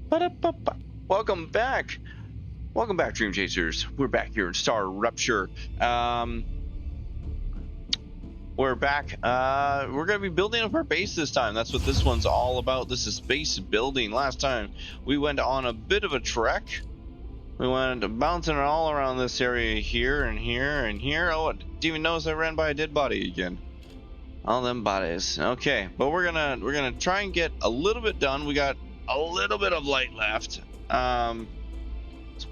Ba-da-ba-ba. Welcome back. Welcome back, Dream Chasers. We're back here in StarRupture. We're back. We're going to be building up our base this time. That's what this one's all about. This is base building. Last time we went on a bit of a trek. We went bouncing all around this area here and here and here. Oh, I didn't even notice I ran by a dead body again. All them bodies. Okay, but we're gonna try and get a little bit done. We got a little bit of light left. So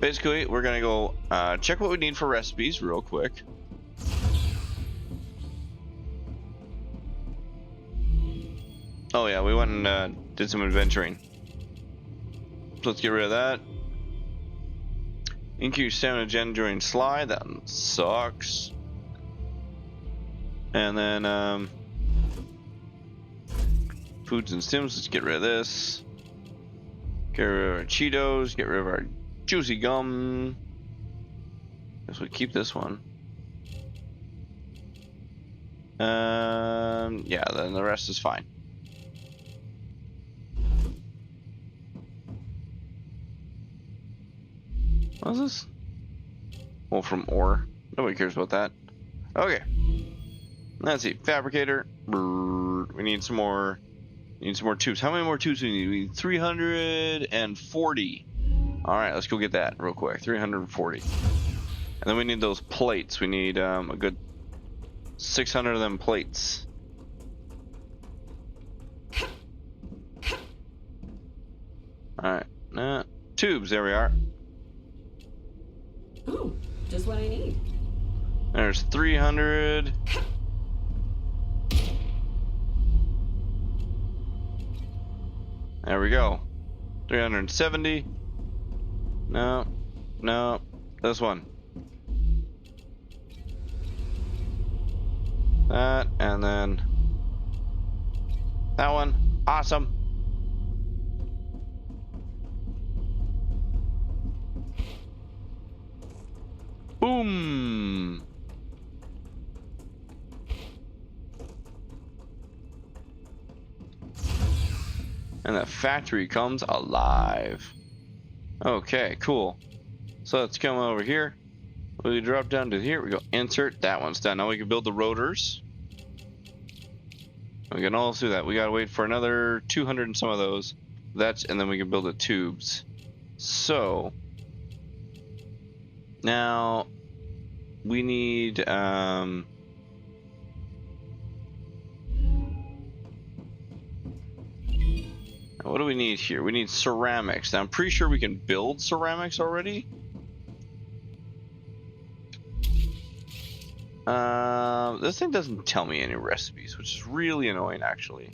basically, we're gonna go check what we need for recipes real quick. Oh yeah, we went and did some adventuring. So let's get rid of that. Increase stamina gen during slide. That sucks. And then foods and stims. Let's get rid of this. Get rid of our Cheetos. Get rid of our juicy gum. Guess we keep this one. Yeah, then the rest is fine. What is this? Well, from ore. Nobody cares about that. Okay. Let's see. Fabricator. We need some more. Need some more tubes. How many more tubes do we need? We need 340. All right, let's go get that real quick. 340. And then we need those plates. We need a good 600 of them plates. All right. Tubes. There we are. Ooh, just what I need. There's 300. There we go. 370. No. This one. That, and then that one. Awesome. Boom. And the factory comes alive. Okay, cool. So let's come over here. We drop down to here. We go insert. That one's done. Now we can build the rotors. We can also do that. We gotta wait for another 200 and some of those. And then we can build the tubes. So now we need what do we need here? We need ceramics. Now I'm pretty sure we can build ceramics already. This thing doesn't tell me any recipes, which is really annoying actually.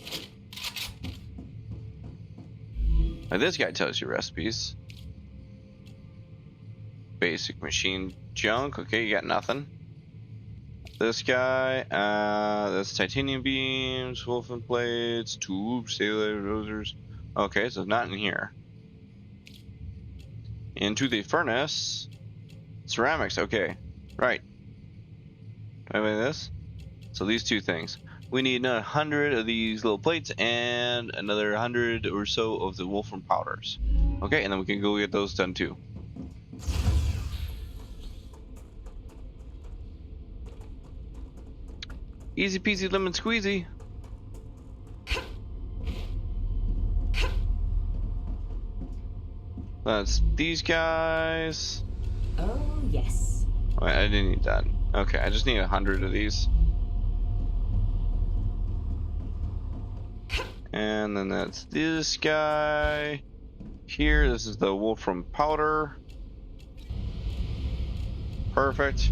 Like this guy tells you recipes. Basic machine junk. Okay, you got nothing. This guy, that's titanium beams, wolfen plates, tubes, sailor rosers. Okay, so not in here. Into the furnace. Ceramics, okay. Right. Do I have any of this? So these two things. We need another 100 of these little plates and another 100 or so of the wolfram powders. Okay, and then we can go get those done too. Easy peasy lemon squeezy. That's these guys. Oh, yes. Wait, I didn't need that. Okay, I just need 100 of these. And then that's this guy. Here, this is the wolfram powder. Perfect.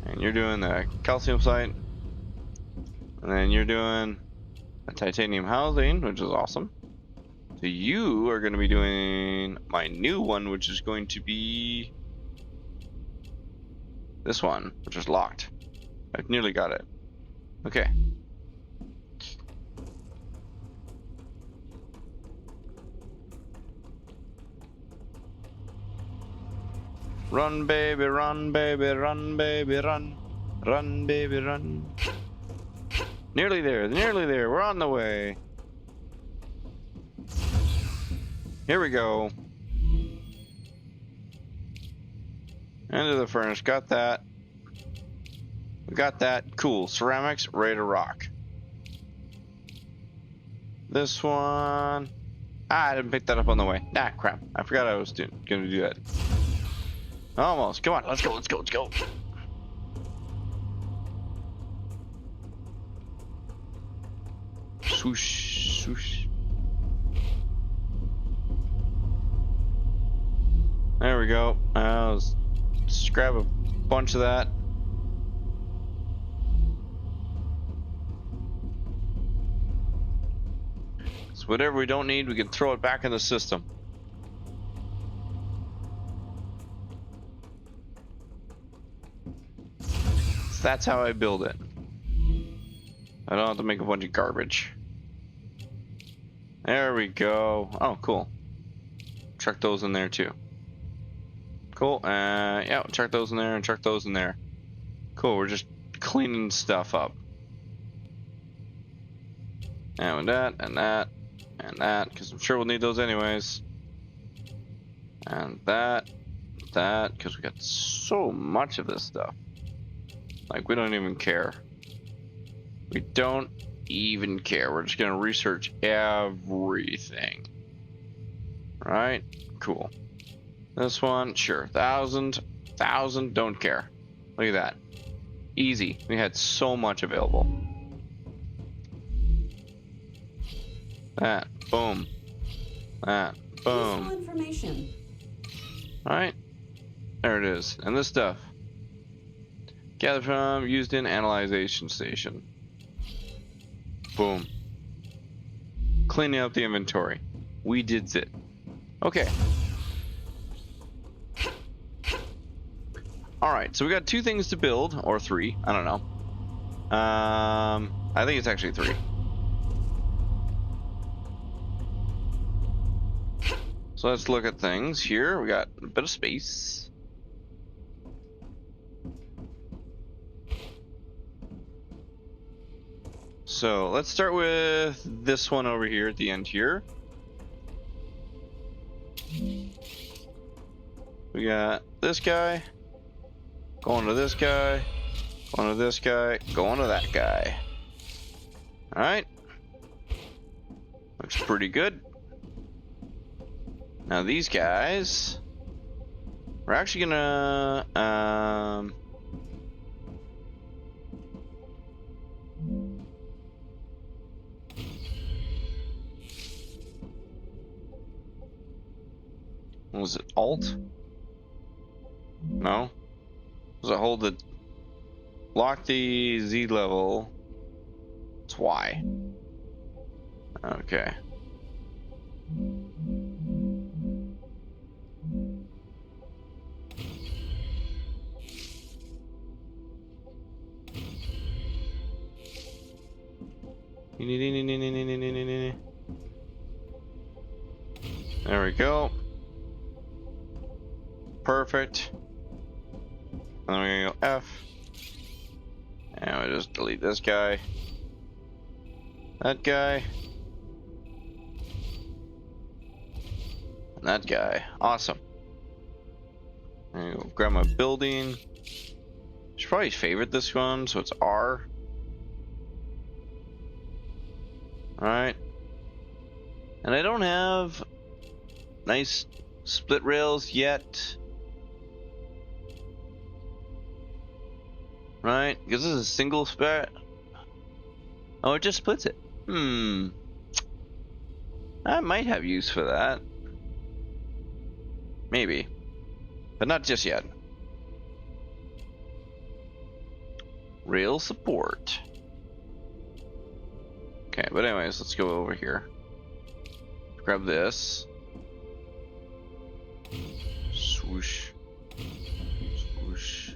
And you're doing the calcium site. And then you're doing a titanium housing, which is awesome. So you are going to be doing my new one, which is going to be this one, which is locked. I've nearly got it. Okay. Run, baby, run, baby, run, baby, run. Run, baby, run. Nearly there, nearly there. We're on the way. Here we go. Into the furnace. Got that. We got that. Cool. Ceramics, ready to rock. This one. Ah, I didn't pick that up on the way. Ah, crap. I forgot I was gonna do that. Almost. Come on. Let's go. Let's go. Let's go. Swoosh. Swoosh. There we go. Let's grab a bunch of that. So whatever we don't need, we can throw it back in the system. So that's how I build it. I don't have to make a bunch of garbage. There we go. Oh, cool. Chuck those in there too. Cool. Yeah, chuck those in there and chuck those in there. Cool. We're just cleaning stuff up. And that, and that, and that, because I'm sure we'll need those anyways. And that, because we got so much of this stuff. Like, we don't even care. We don't even care. We're just gonna research everything. Right? Cool. This one, sure. 1,000, don't care. Look at that. Easy. We had so much available. That, boom. That, boom. Useful information. Alright. There it is. And this stuff. Gather from, used in analyzation station. Boom. Cleaning up the inventory. We did it. Okay. Alright, so we got 2 things to build, or 3, I don't know. I think it's actually 3. So let's look at things here. We got a bit of space. So let's start with this one over here at the end here. We got this guy. Going to this guy. Going to this guy. Going to that guy. Alright. Looks pretty good. Now these guys, we're actually gonna what was it, Alt? No? Was it hold the lock the Z level? It's Y. Okay. There we go. Perfect. And then we're gonna go F. And we just delete this guy. That guy. And that guy. Awesome. And go grab my building. Should probably favorite this one, so it's R. Alright. And I don't have nice split rails yet. Right? Because this is a single split. Oh, it just splits it. I might have use for that. Maybe. But not just yet. Rail support. Okay, but anyways, let's go over here. Grab this. Swoosh. Swoosh.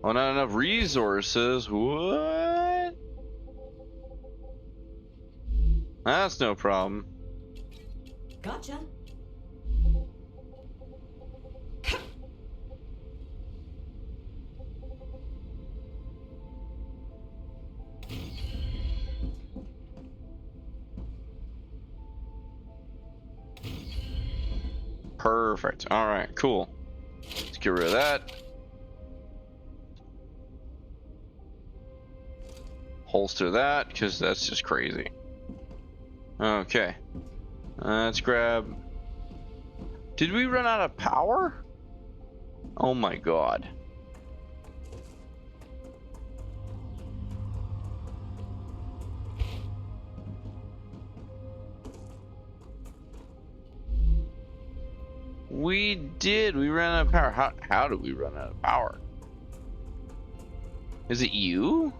Oh, not enough resources. What? That's no problem. Gotcha. Perfect. All right, cool. Let's get rid of that. Holster that, because that's just crazy. Okay. Let's grab... Did we run out of power? Oh my god. We did. We ran out of power. How did we run out of power? Is it you?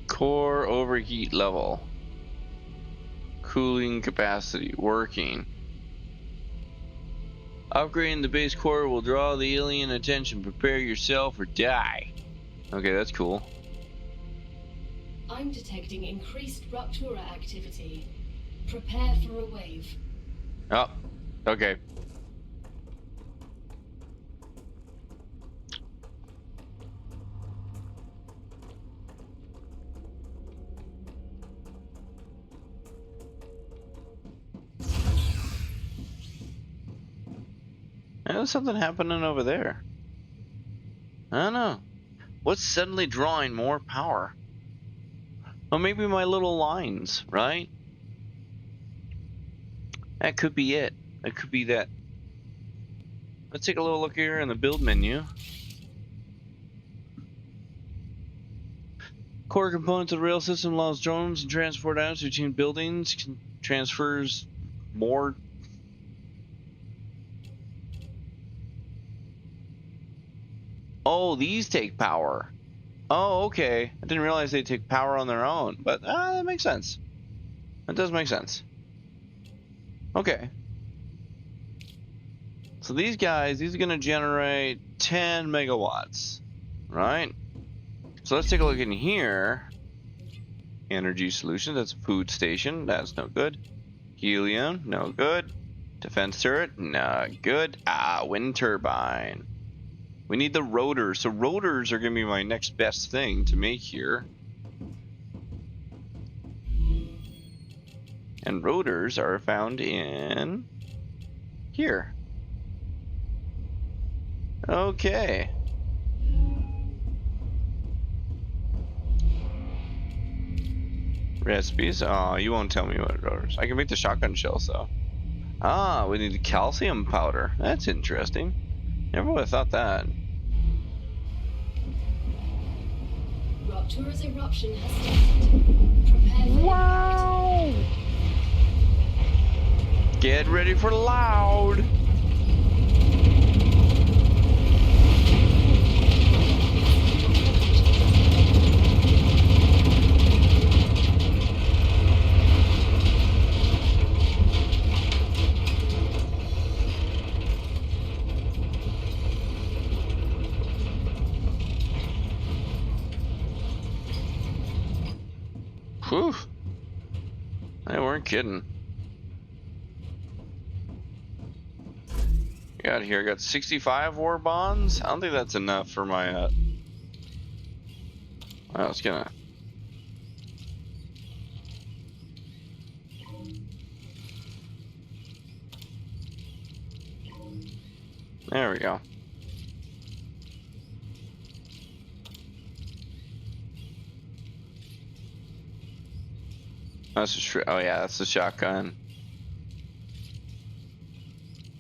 Core overheat level. Cooling capacity working. Upgrading the base core will draw the alien attention. Prepare yourself or die. Okay, that's cool. I'm detecting increased Ruptura activity. Prepare for a wave. Oh, okay. There's something happening over there. I don't know. What's suddenly drawing more power? Well, maybe my little lines, right? That could be it. That could be that. Let's take a little look here in the build menu. Core components of the rail system allows drones and transport items between buildings. Transfers more. Oh, these take power. Oh, okay. I didn't realize they take power on their own, but that makes sense. That does make sense. Okay. So these guys, these are going to generate 10 megawatts, right? So let's take a look in here. Energy solution, that's a food station. That's no good. Helium, no good. Defense turret, no good. Wind turbine. We need the rotors. So rotors are going to be my next best thing to make here. And rotors are found in here. Okay. Recipes? Oh, you won't tell me what rotors. I can make the shotgun shells though. Ah, we need calcium powder. That's interesting. Never would have thought that. Ruptura's eruption has started. Prepare for Wow! Get ready for loud. Whew. They weren't kidding. Got here, got 65 war bonds. I don't think that's enough for my I was gonna. There we go. That's just true. Oh yeah, that's the shotgun.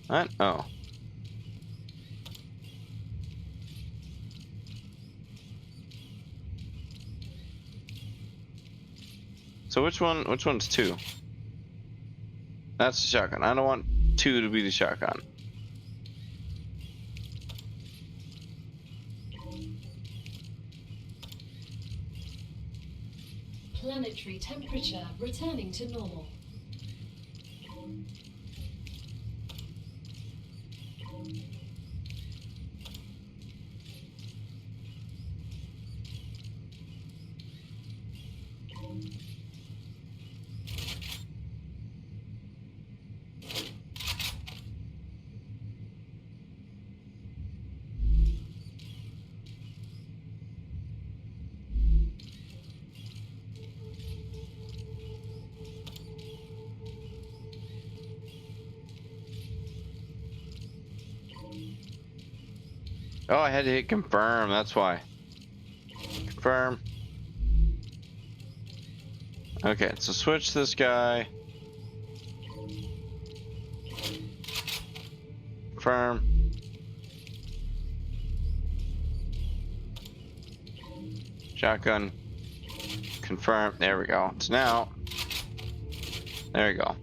What? Oh. So which one's two? That's the shotgun. I don't want two to be the shotgun. planetary temperature returning to normal. Oh, I had to hit confirm, that's why. Confirm. Okay, so switch this guy. Confirm. Shotgun. Confirm. There we go. So now, there we go.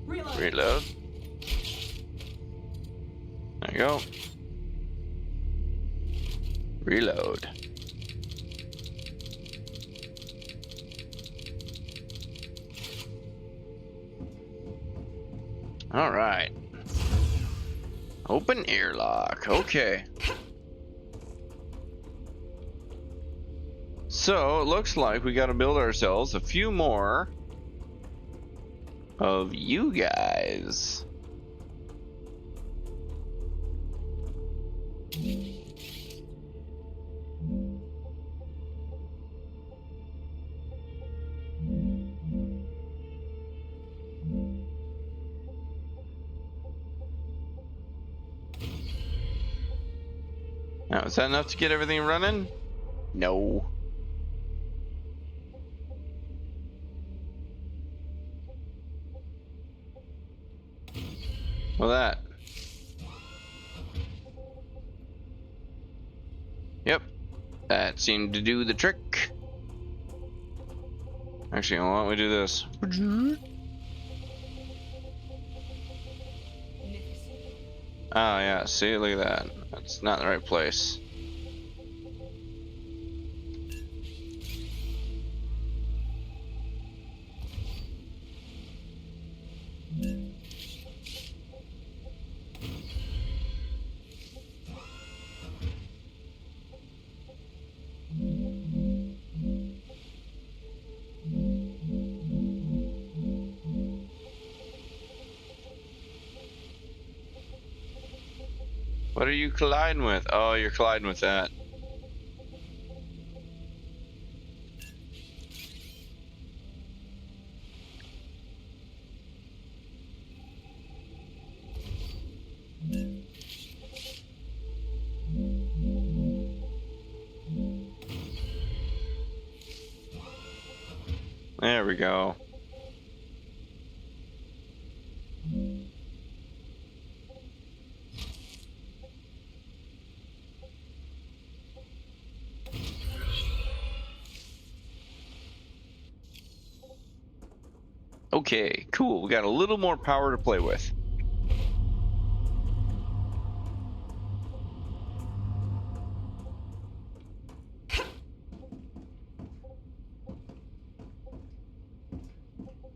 Reload. Reload. There you go. Reload. All right. Open airlock. Okay. So it looks like we got to build ourselves a few more of you guys. Now, is that enough to get everything running? No. Well, that. Yep. That seemed to do the trick. Actually, why don't we do this? Oh, yeah. See, look at that. That's not the right place. What are you colliding with? Oh, you're colliding with that. There we go. Okay, cool. We got a little more power to play with.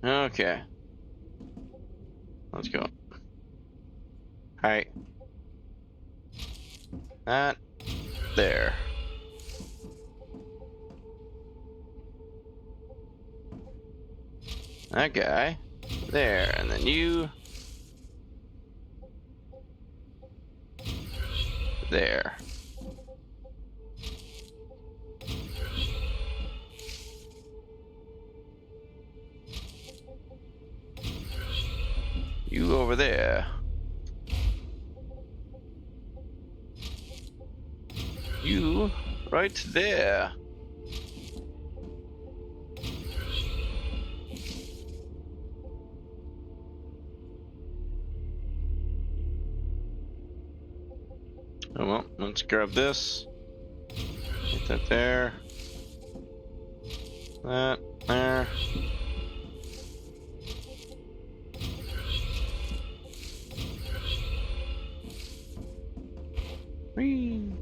Okay. Let's go. Alright. That. There. That guy. There. And then you. There. You over there. You right there. Oh well, let's grab this. Get that there. That there. Whee.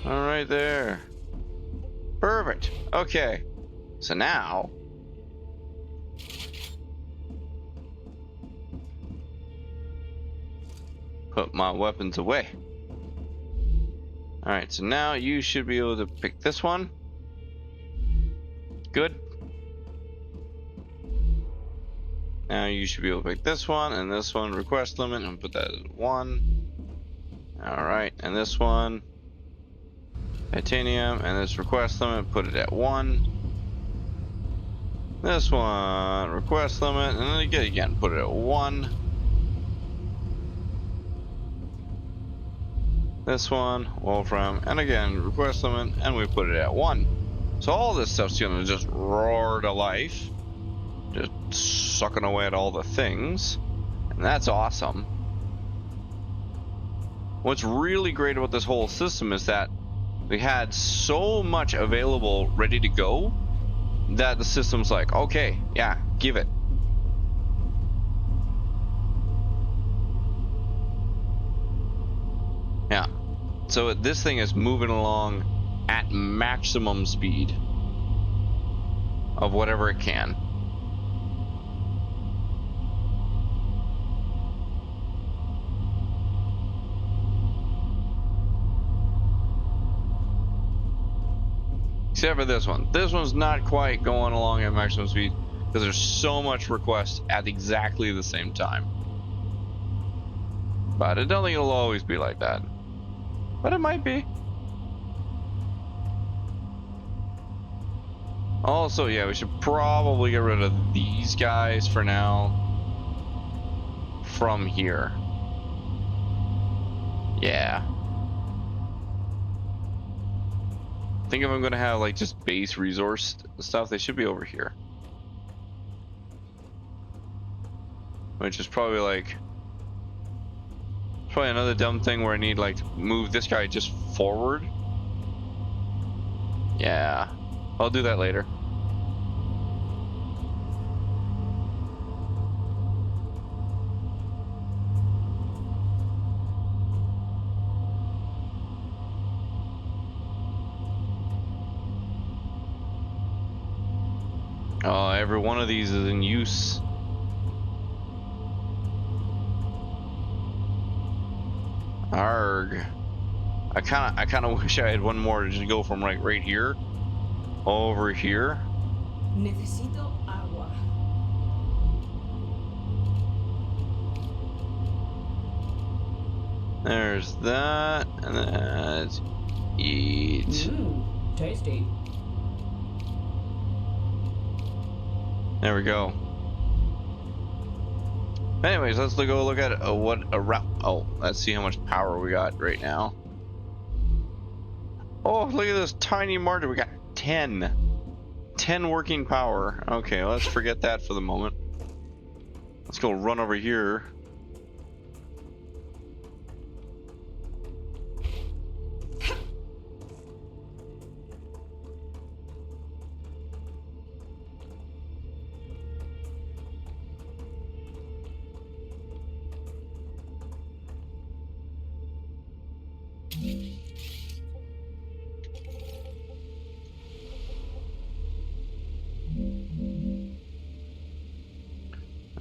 All right there. Perfect. Okay. So now put my weapons away. All right, so now you should be able to pick this one. Good. Now you should be able to pick this one and this one, request limit, and put that at 1. All right, and this one, titanium, and this request limit, put it at 1. This one, request limit, and then again, put it at 1. This one, Wolfram, and again, request limit, and we put it at 1. So all this stuff's gonna just roar to life, just sucking away at all the things, and that's awesome. What's really great about this whole system is that we had so much available ready to go that the system's like, okay, yeah, give it. Yeah, so this thing is moving along at maximum speed of whatever it can. Except for this one. This one's not quite going along at maximum speed because there's so much request at exactly the same time. But I don't think it'll always be like that. But it might be. Also, yeah, we should probably get rid of these guys for now from here. Yeah. I think if I'm gonna have like just base resource stuff, they should be over here. Which is probably like, probably another dumb thing where I need like to move this guy just forward. Yeah, I'll do that later. Oh, every one of these is in use. Arg. I kind of wish I had one more to just go from like right here over here. Necesito agua. There's that, and that's eat. Tasty. There we go. Anyways, let's go look at what a route. Oh, let's see how much power we got right now. Oh, look at this tiny margin. We got 10 working power. Okay, let's forget that for the moment. Let's go run over here.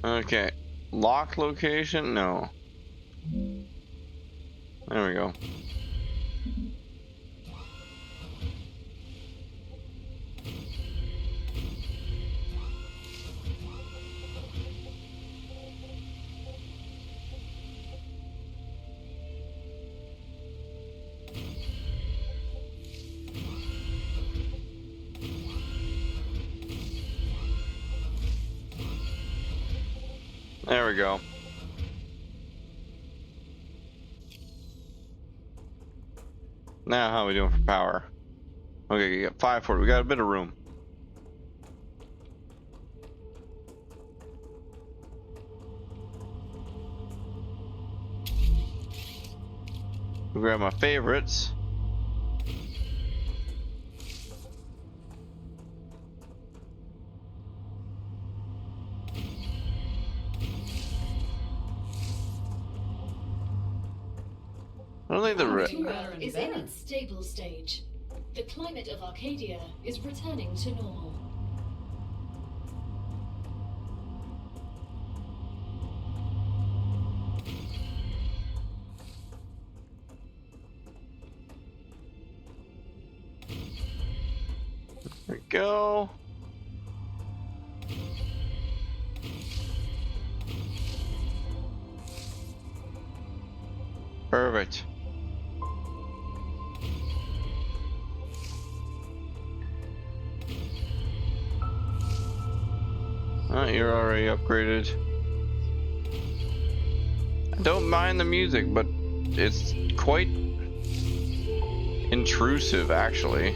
Okay, lock location? No. There we go. There we go. Now how are we doing for power? Okay, you got 540. We got a bit of room. We'll grab my favorites. I don't think the Artura is in its stable stage. The climate of Arcadia is returning to normal. There we go. Perfect. Oh, you're already upgraded. I don't mind the music, but it's quite intrusive, actually.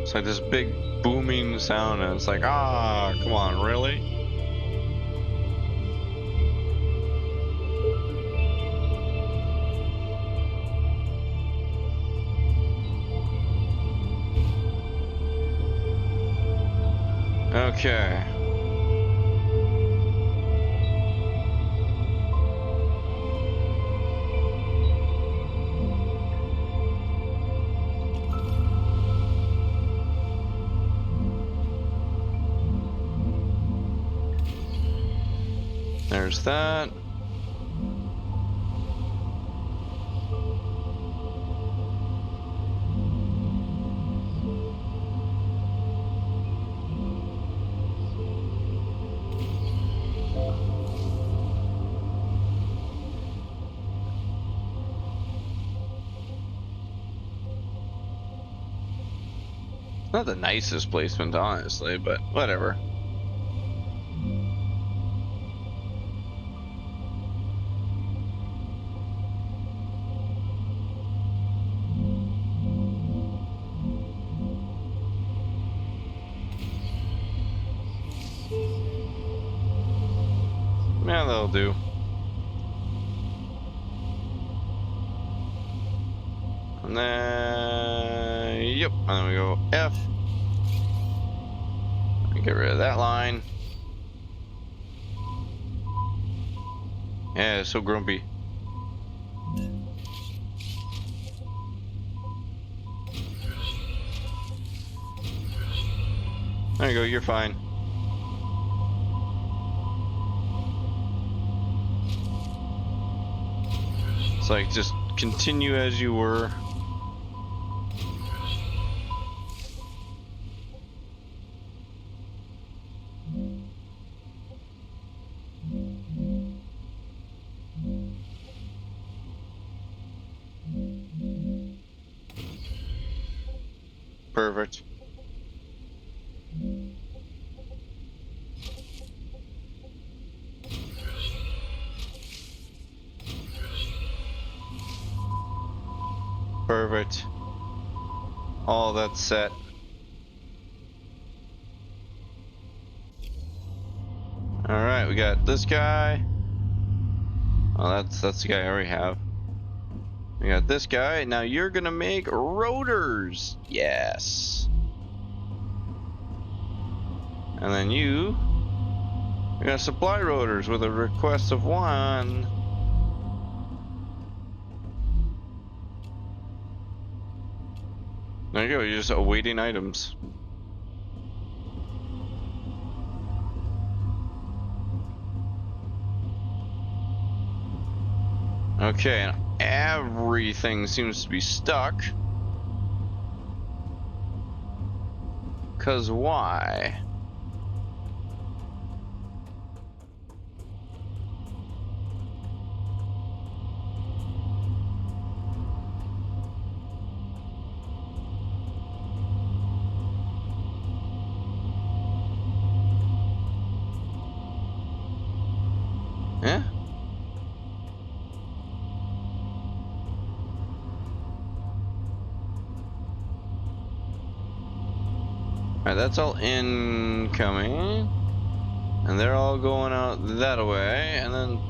It's like this big booming sound, and it's like, ah, come on, really? Okay. There's that. Not the nicest placement, honestly, but whatever. Yeah, that'll do. And then, yep, and then we go F. Get rid of that line. Yeah, it's so grumpy. There you go, you're fine. It's like, just continue as you were. Perfect. Perfect. All that's set. All right, we got this guy. Oh, that's the guy I already have. We got this guy. Now you're gonna make rotors. Yes. And then you're gonna supply rotors with a request of 1. There you go, you're just awaiting items. Okay, and everything seems to be stuck. 'Cause why? Yeah? Alright, that's all incoming. And they're all going out that way, and then...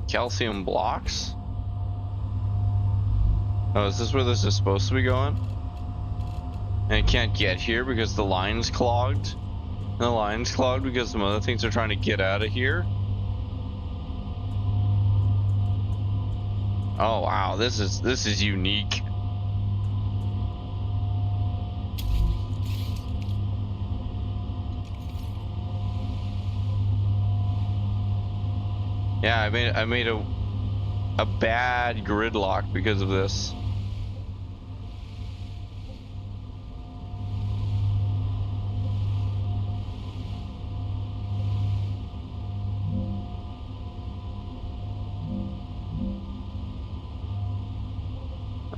calcium blocks? Oh, is this where this is supposed to be going? And it can't get here because the line's clogged? And the line's clogged because some other things are trying to get out of here? Oh wow, this is unique. Yeah, I made a bad gridlock because of this.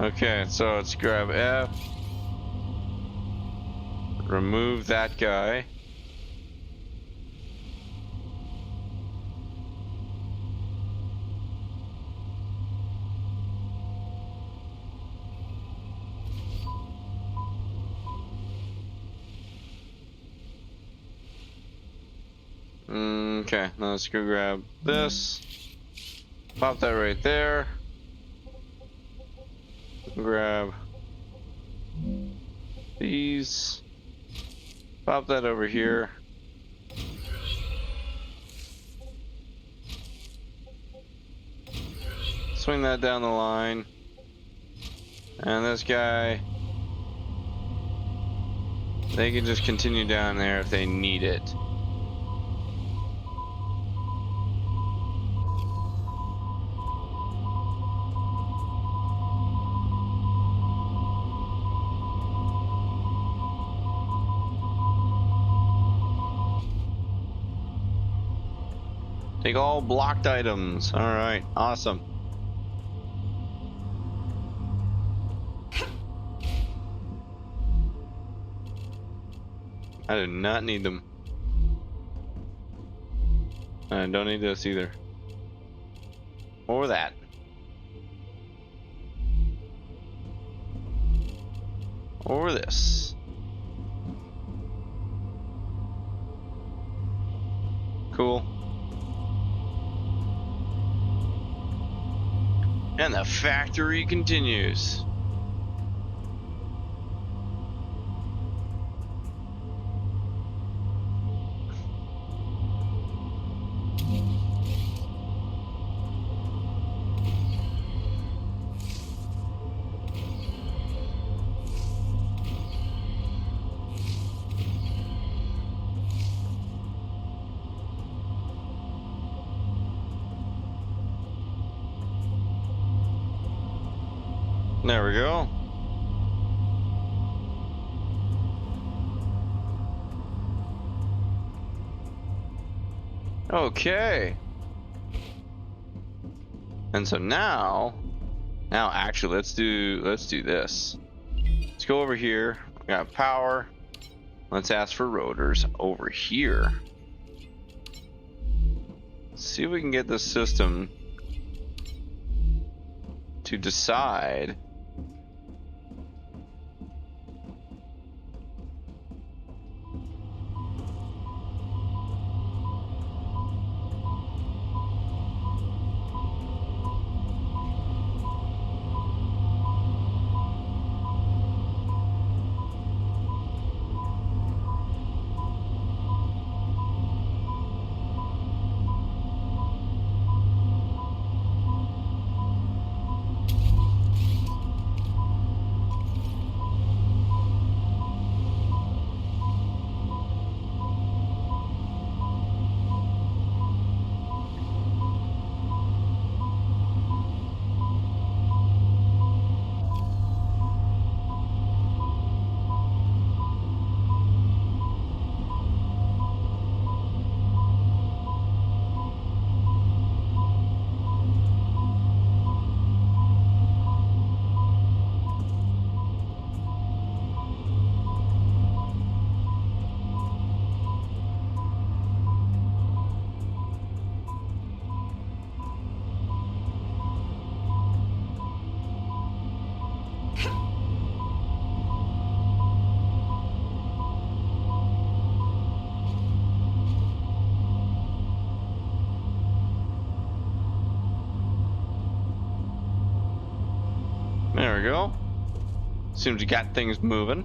Okay, so let's grab F. Remove that guy. Okay, now let's go grab this. Pop that right there. Grab these. Pop that over here. Swing that down the line. And this guy, they can just continue down there if they need it. Take all blocked items. All right, awesome. I do not need them. I don't need this either. Or that. Or this. Cool. And the factory continues. There we go. Okay. And so now actually let's do this. Let's go over here. We got power. Let's ask for rotors over here. See if we can get this system to decide there we go. Seems you got things moving.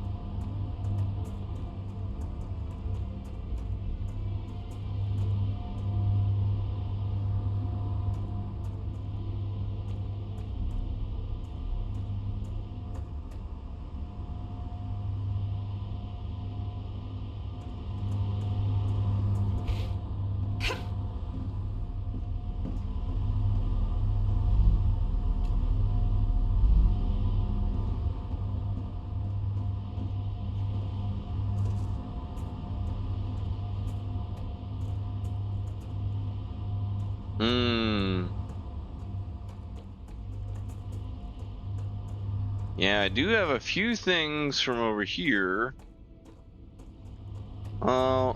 Hmm. Yeah, I do have a few things from over here. Oh.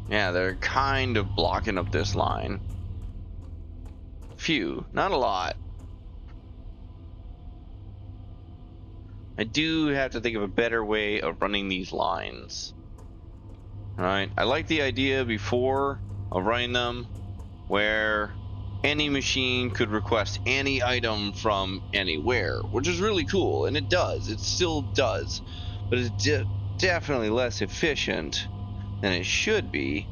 Yeah, they're kind of blocking up this line. Few, not a lot. I do have to think of a better way of running these lines. Alright, I like the idea before of running them where any machine could request any item from anywhere, which is really cool, and it does. It still does, but it's definitely less efficient than it should be.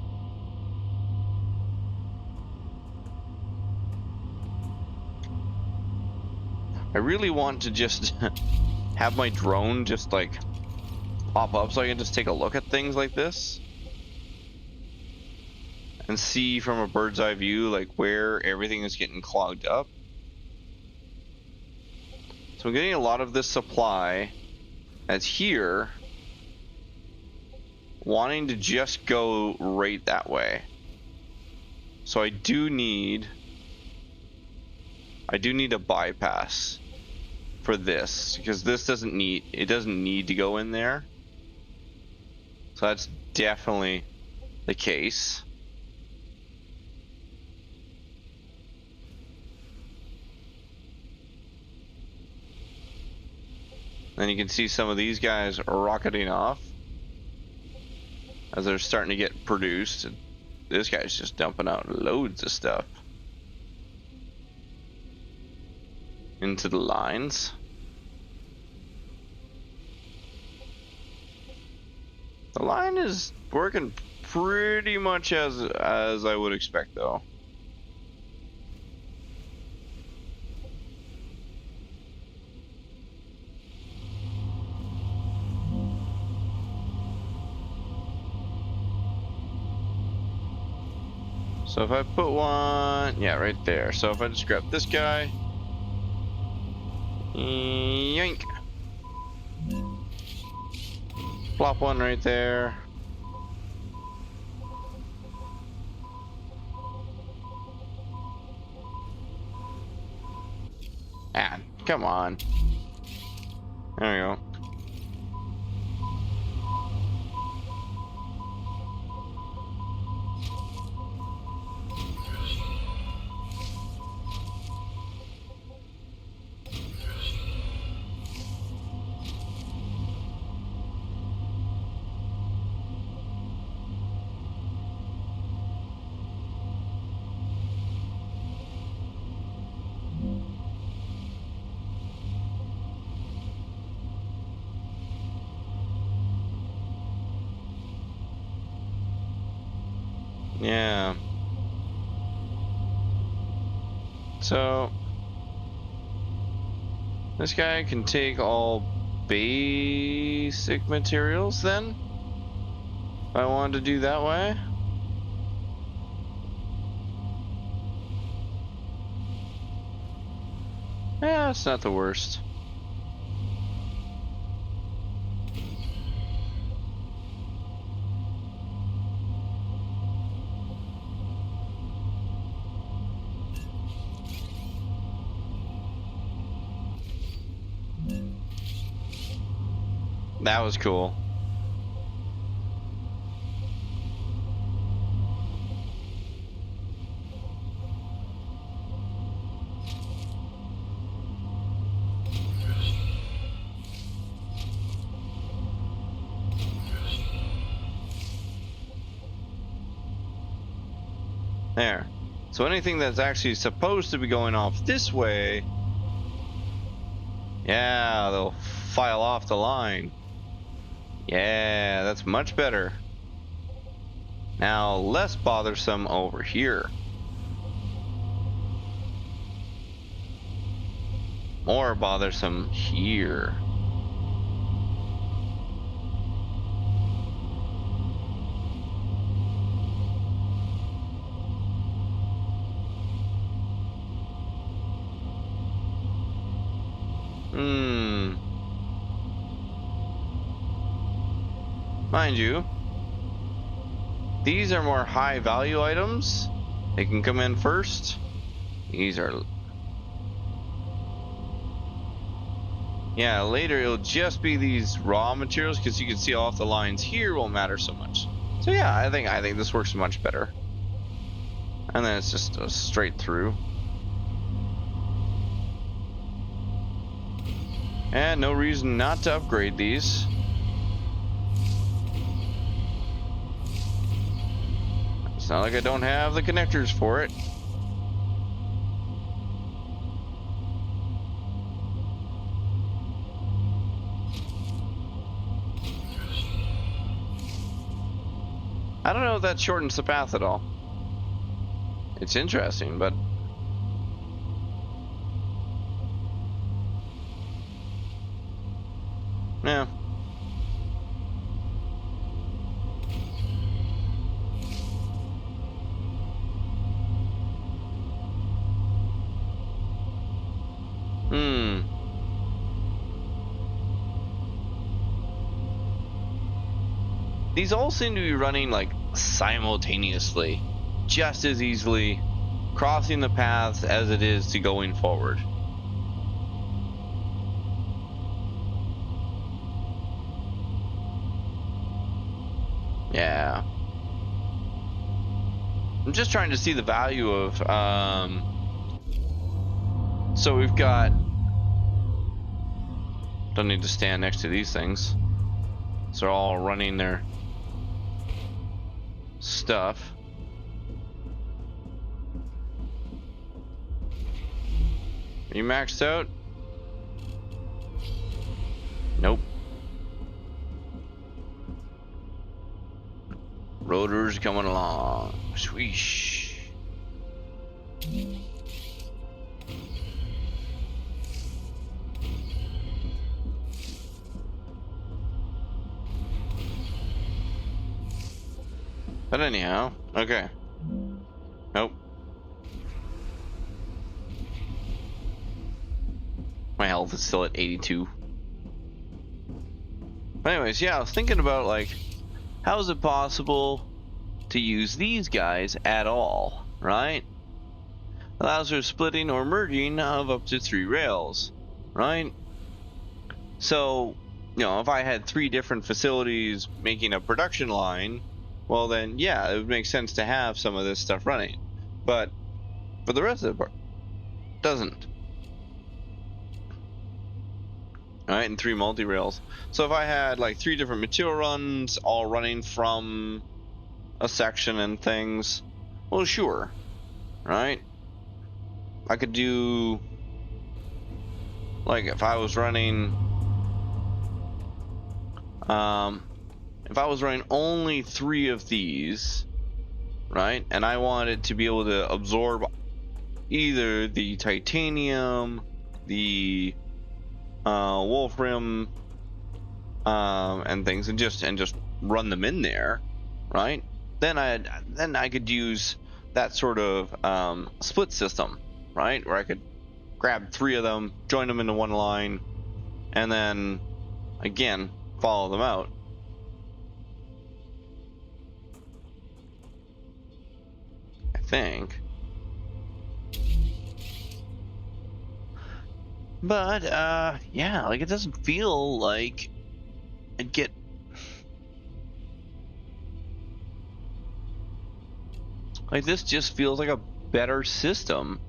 I really want to just have my drone just like pop up so I can just take a look at things like this and see from a bird's eye view like where everything is getting clogged up. So I'm getting a lot of this supply that's here wanting to just go right that way. So I do need a bypass for this because this doesn't need to go in there. So that's definitely the case. Then you can see some of these guys rocketing off as they're starting to get produced. This guy's just dumping out loads of stuff into the lines. The line is working pretty much as I would expect, though. So if I put one, yeah, right there. So if I just grab this guy, yoink, plop one right there. Ah, come on. There we go. Yeah. So this guy can take all basic materials then? If I wanted to do that way? Yeah, it's not the worst. That was cool. There. So anything that's actually supposed to be going off this way, yeah, they'll file off the line. Yeah, that's much better. Now, less bothersome over here. More bothersome here. Mind you, These are more high value items. They can come in first. These are... Yeah, later it'll just be these raw materials because you can see off the lines here won't matter so much. So yeah, I think this works much better. And then it's just a straight through. And no reason not to upgrade these. It's not like I don't have the connectors for it. I don't know if that shortens the path at all. It's interesting, but... yeah. These all seem to be running like simultaneously, just as easily crossing the paths as it is to going forward. Yeah. I'm just trying to see the value of, so we've got, don't need to stand next to these things. So they're all running their stuff. Are you maxed out? Nope. Rotors coming along. Sweesh. But anyhow, okay. Nope. My health is still at 82. But anyways, yeah, I was thinking about like, how is it possible to use these guys at all, right? Allows for splitting or merging of up to 3 rails, right? So, you know, if I had 3 different facilities making a production line, well then, yeah, it would make sense to have some of this stuff running. But for the rest of the part, it doesn't. Alright, and 3 multi-rails. So if I had like 3 different material runs all running from a section and things, well sure, right? I could do, like if I was running, if I was running only 3 of these, right, and I wanted to be able to absorb either the titanium, the wolfram, and things, and just run them in there, right? Then I could use that sort of split system, right, where I could grab 3 of them, join them into one line, and then again follow them out. I think. But yeah, like it doesn't feel like I'd get like this. Just feels like a better system.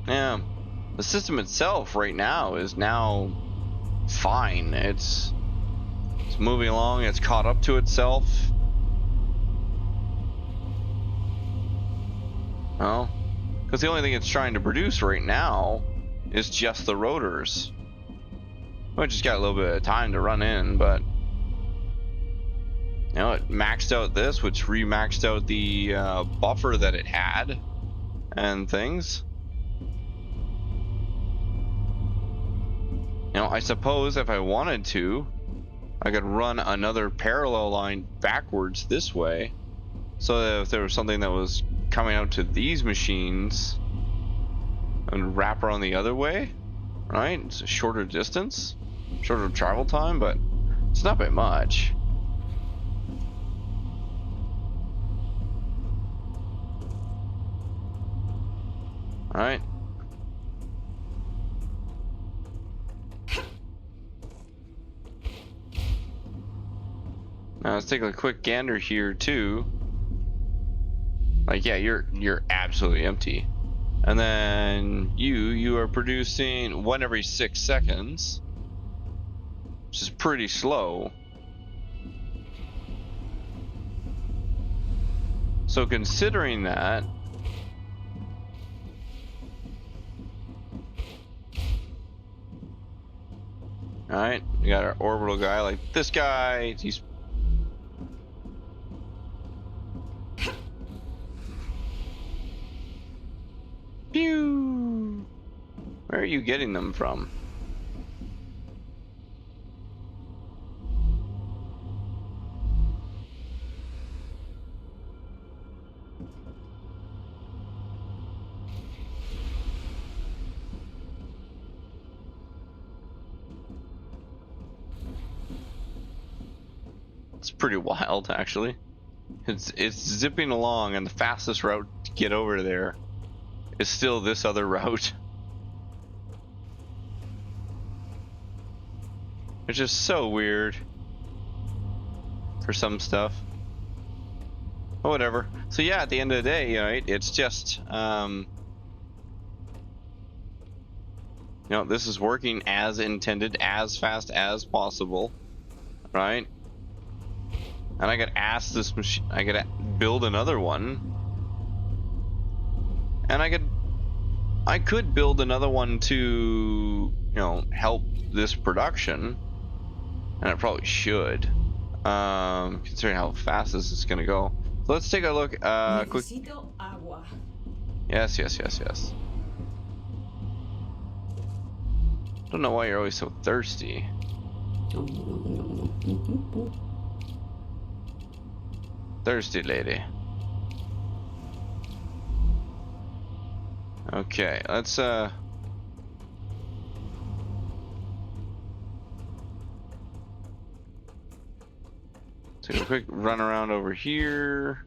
Yeah, the system itself right now is now fine. It's moving along. It's caught up to itself. Well, because the only thing it's trying to produce right now is just the rotors, which has got a little bit of time to run in, but you know, it maxed out this, which re-maxed out the buffer that it had and things. You know, I suppose if I wanted to, I could run another parallel line backwards this way, so that if there was something that was coming out to these machines, and wrap around the other way, right? It's a shorter distance, shorter travel time, but it's not by much. All right. Now let's take a quick gander here too. Like, yeah, you're absolutely empty. And then you are producing 1 every 6 seconds, which is pretty slow. So considering that, all right, we got our orbital guy. Like this guy, he's pew. Where are you getting them from? It's pretty wild, actually. It's zipping along, and the fastest route to get over there is still this other route, which is so weird for some stuff. But whatever. So yeah, at the end of the day, right? It's just this is working as intended, as fast as possible, right? And I could ask this machine, I could build another one, and I could build another one to, help this production, and I probably should, considering how fast this is gonna go. So let's take a look. Quick. Necesito agua. Yes. Don't know why you're always so thirsty. Thirsty lady. Okay, let's take a quick run around over here.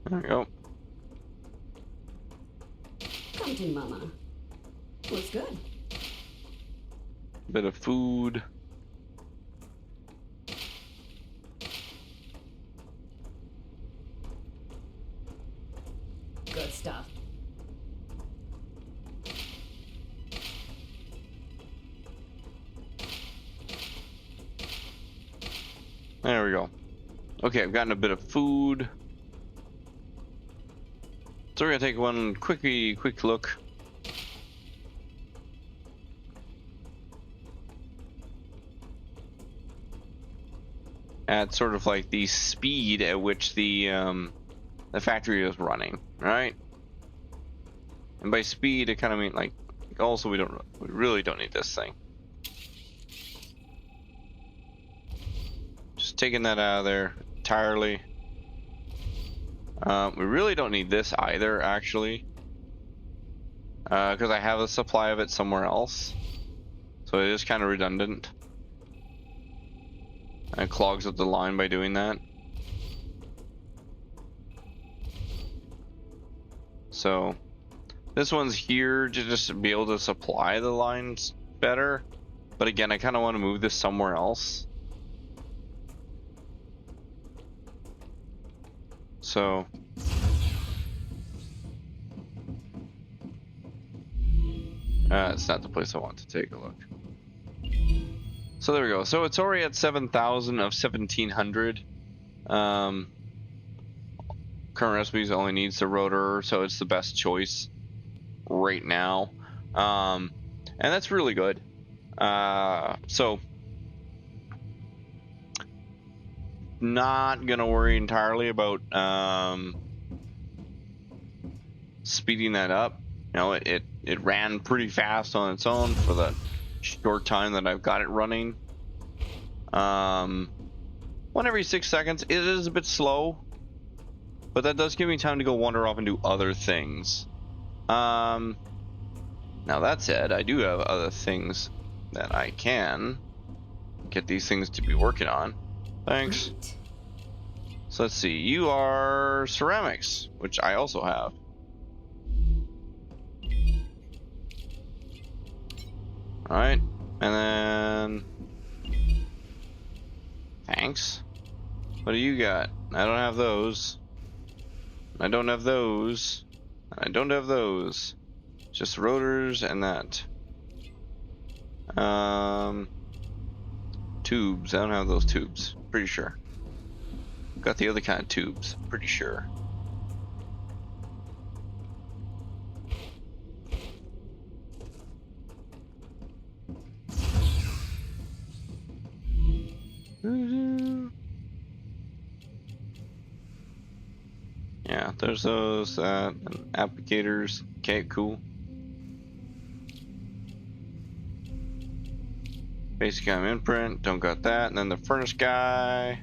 There we go. Come to mama. Looks good. Bit of food. Good stuff. There we go. Okay, I've gotten a bit of food. So we're gonna take one quick look. At sort of like the speed at which the factory is running, right? And by speed, I kind of mean like also we really don't need this thing. Just taking that out of there entirely. We really don't need this either, actually, because I have a supply of it somewhere else, so it is kind of redundant. It clogs up the line by doing that. So this one's here to just be able to supply the lines better, but again, I kind of want to move this somewhere else. So it's not the place I want to take a look. So there we go. So it's already at 7,000 of 1,700. Current recipes only needs the rotor, so it's the best choice right now. And that's really good. So not gonna worry entirely about speeding that up. You know, it ran pretty fast on its own for the short time that I've got it running. 1 every 6 seconds. It is a bit slow, but that does give me time to go wander off and do other things. Now that said, I do have other things that I can get these things to be working on. Thanks. Great. So let's see. You are ceramics, which I also have. All right, and then thanks. What do you got? I don't have those. I don't have those. I don't have those. Just rotors and that. Tubes. I don't have those tubes. Pretty sure. Got the other kind of tubes. Pretty sure. Yeah, there's those and applicators. Okay, cool. Basic imprint, don't got that. And then the furnace guy.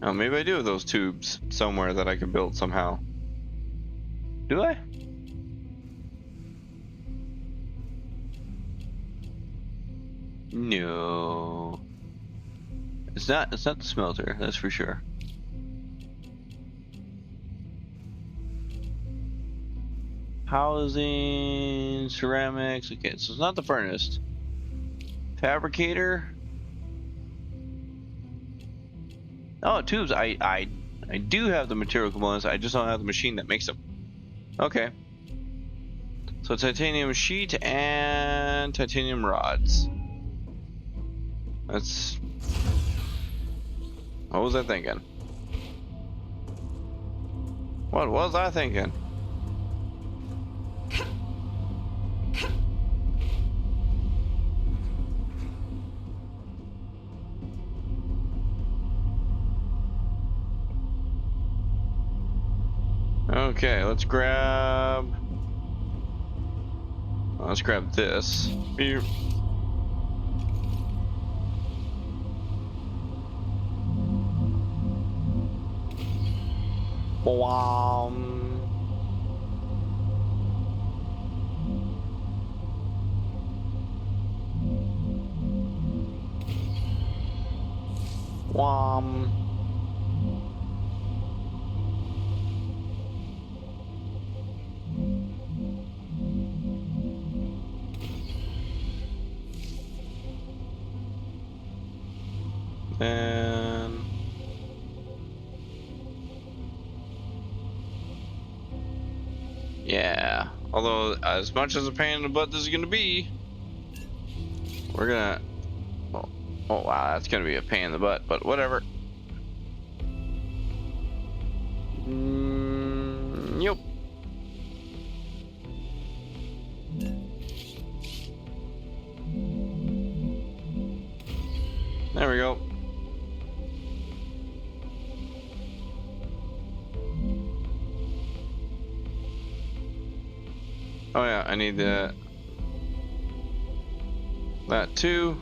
Oh, maybe I do have those tubes somewhere that I could build somehow. Do I? No. It's not the smelter, that's for sure. Housing, ceramics, okay, so it's not the furnace. Fabricator. Oh, tubes, I do have the material components, I just don't have the machine that makes them. Okay. So titanium sheet and titanium rods. That's... What was I thinking? What was I thinking? Okay, let's grab this. Here. Wom. And yeah, although as much as a pain in the butt this is gonna be, we're gonna oh wow, that's gonna be a pain in the butt, but whatever. Yep. There we go. Oh yeah, I need that too.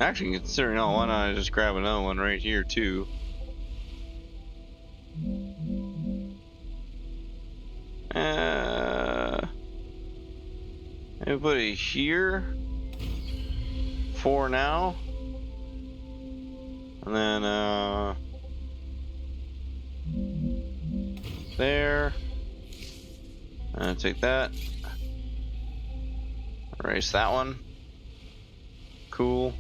Actually, considering all, why not I just grab another one right here too? Maybe put it here for now, and then there, and take that, erase that one. Cool.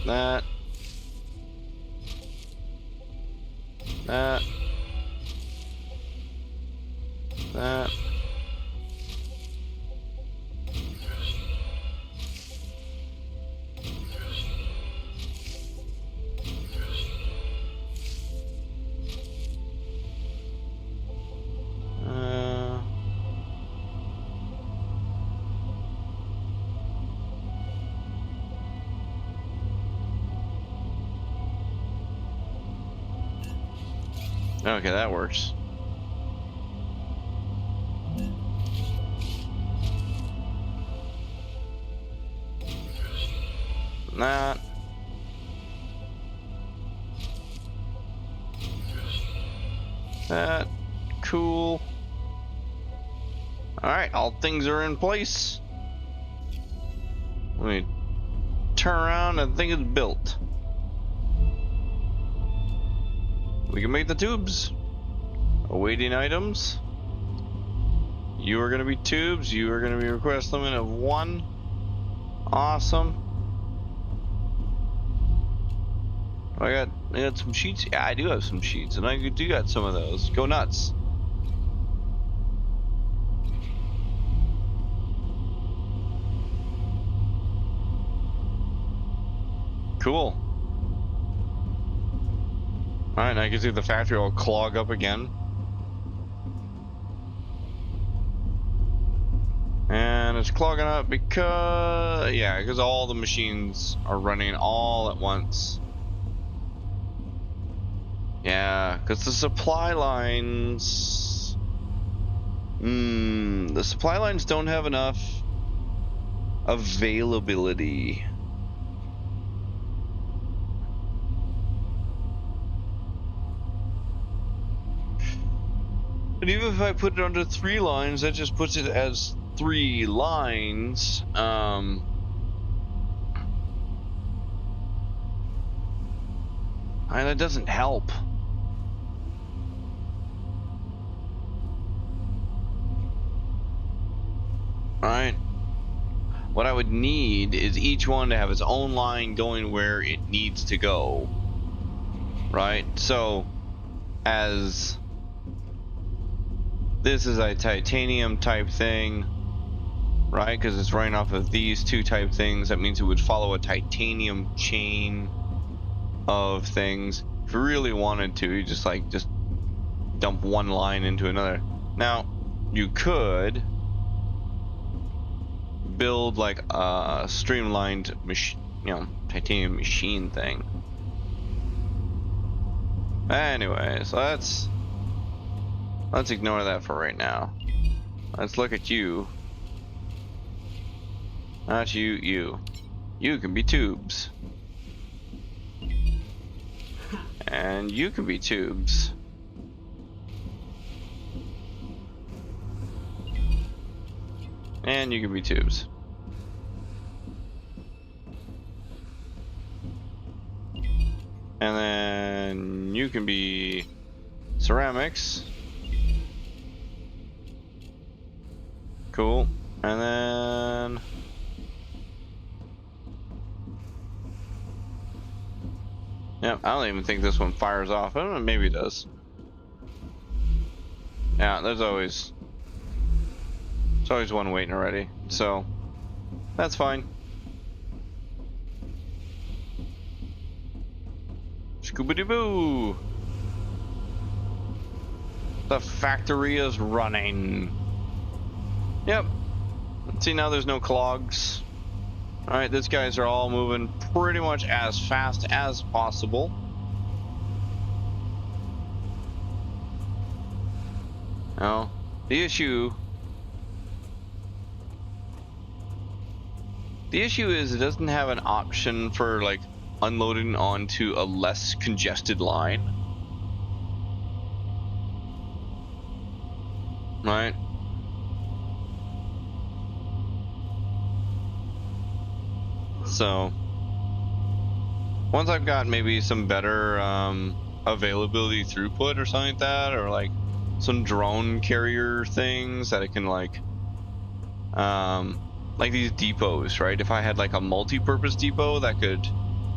That. That. Okay, that works. That. That. Cool. Alright, all things are in place. Let me turn around and think it's built. We can make the tubes. Awaiting items. You are going to be tubes. You are going to be request limit of 1. Awesome. I got some sheets. Yeah, I do have some sheets, and I do got some of those. Go nuts. Cool. Alright, now I can see the factory will clog up again. And it's clogging up because, yeah, because all the machines are running all at once. Yeah, because the supply lines... the supply lines don't have enough availability. And even if I put it under 3 lines, that just puts it as 3 lines. And that doesn't help. Alright. What I would need is each one to have its own line going where it needs to go. Right? So, as this is a titanium type thing, right? Because it's running off of these 2 type things. That means it would follow a titanium chain of things. If you really wanted to, you just dump one line into another. Now, you could build like a streamlined machine, titanium machine thing. Anyway, so let's ignore that for right now. Let's look at you. Not you, you. You can be tubes. And you can be tubes. And you can be tubes. And then you can be ceramics. Cool. And then yep, I don't even think this one fires off. I don't know, maybe it does. Yeah, there's always one waiting already, so that's fine. Scooby-Doo! The factory is running. Yep. See, now there's no clogs. Alright, these guys are all moving pretty much as fast as possible. Now, the issue is it doesn't have an option for like unloading onto a less congested line. Right? So once I've got maybe some better availability throughput or something like that, or like some drone carrier things that it can like these depots, right? If I had like a multi-purpose depot that could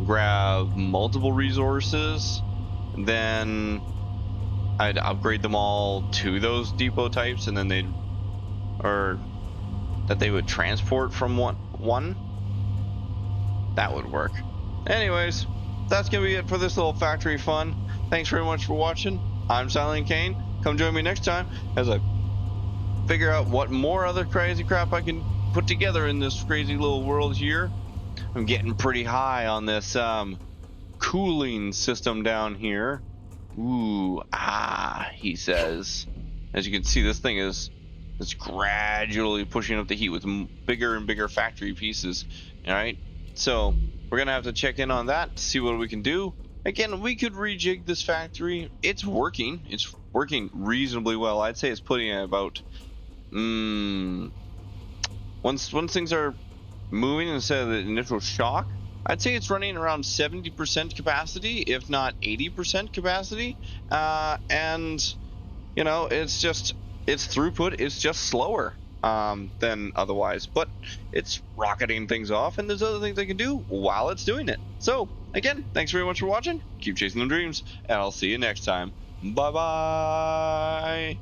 grab multiple resources, then I'd upgrade them all to those depot types, and then they would transport from one. That would work. Anyways, that's gonna be it for this little factory fun. Thanks very much for watching. I'm Silent Kane. Come join me next time as I figure out what more other crazy crap I can put together in this crazy little world here. I'm getting pretty high on this cooling system down here. Ooh, he says. As you can see, this thing is gradually pushing up the heat with bigger and bigger factory pieces. All right, so we're gonna have to check in on that, see what we can do. Again, we could rejig this factory. It's working. It's working reasonably well. I'd say it's putting at about once things are moving instead of the initial shock, I'd say it's running around 70% capacity, if not 80% capacity. And you know, it's just its throughput is just slower than otherwise, but it's rocketing things off, and there's other things I can do while it's doing it. So again, thanks very much for watching. Keep chasing them dreams, and I'll see you next time. Bye bye.